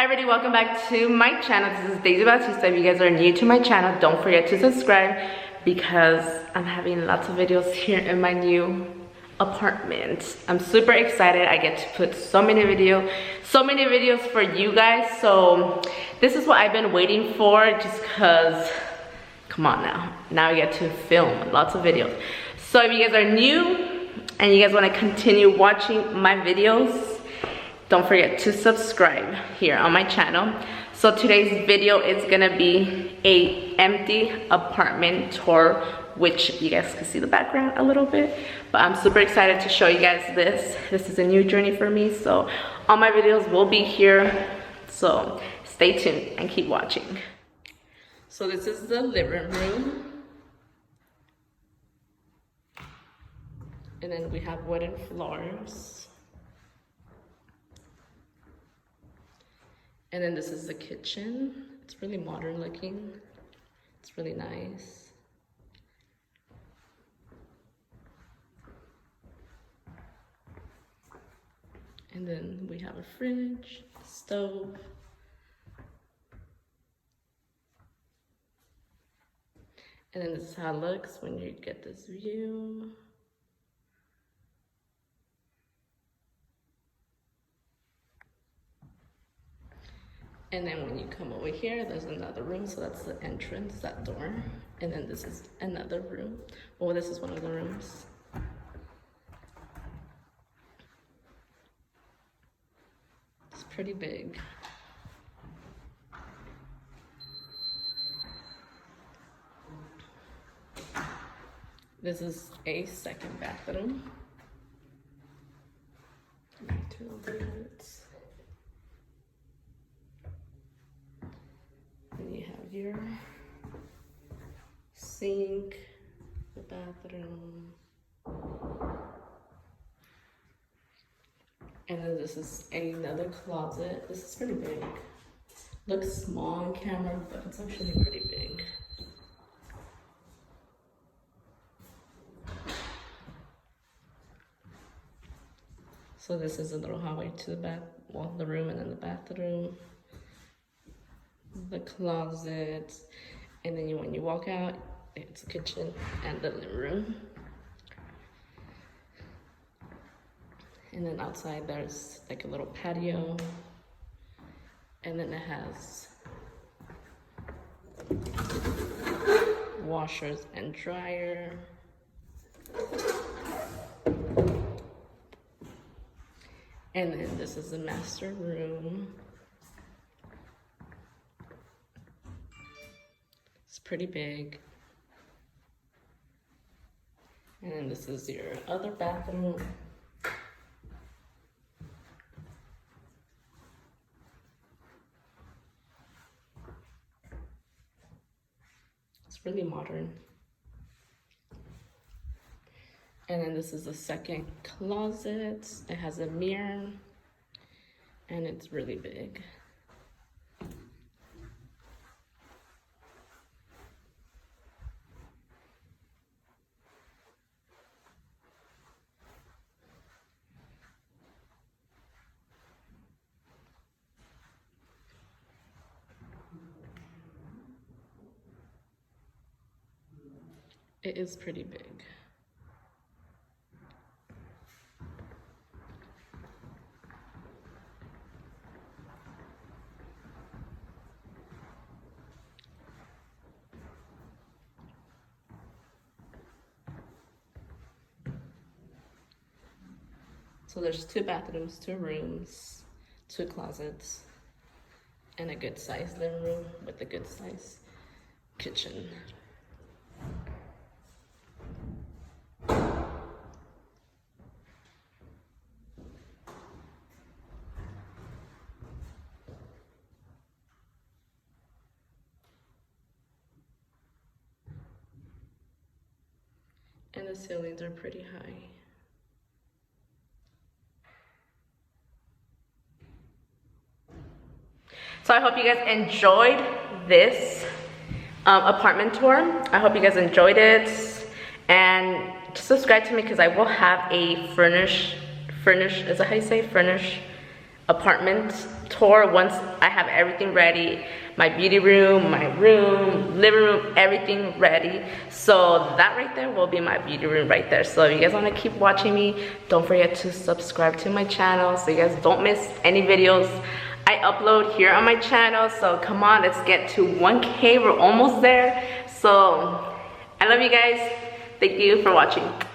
Hi everybody, welcome back to my channel. This is Daisy Bautista. If you guys are new to my channel, don't forget to subscribe because I'm having lots of videos here in my new apartment. I'm super excited. I get to put so many videos for you guys. So this is what I've been waiting for, just because, come on now I get to film lots of videos. So if you guys are new and you guys want to continue watching my videos, don't forget to subscribe here on my channel. So today's video is gonna be a empty apartment tour, which you guys can see the background a little bit, but I'm super excited to show you guys this. This is a new journey for me, so all my videos will be here. So stay tuned and keep watching. So this is the living room. And then we have wooden floors. And then this is the kitchen. It's really modern looking. It's really nice. And then we have a fridge, stove. And then this is how it looks when you get this view. And then when you come over here, there's another room. So that's the entrance, that door. And then this is another room. Oh, this is one of the rooms. It's pretty big. This is a second bathroom. And you have your sink, the bathroom, and then this is another closet. This is pretty big. Looks small on camera, but it's actually pretty big. So this is a little hallway to the room, and then the bathroom, the closet, and then when you walk out, it's the kitchen and the living room. And then outside there's like a little patio, and then it has washers and dryer. And then this is the master room. It's pretty big. And then this is your other bathroom. It's really modern. And then this is the second closet. It has a mirror and it's really big. It is pretty big. So there's 2 bathrooms, 2 rooms, 2 closets, and a good sized living room with a good sized kitchen. And the ceilings are pretty high. So I hope you guys enjoyed this apartment tour. I hope you guys enjoyed it, and subscribe to me because I will have a furnished, is that how you say, furnished apartment tour once I have everything ready. My beauty room, my room, living room, everything ready. So that right there will be my beauty room right there. So if you guys want to keep watching me, don't forget to subscribe to my channel so you guys don't miss any videos I upload here on my channel. So come on, let's get to 1K. We're almost there. So I love you guys. Thank you for watching.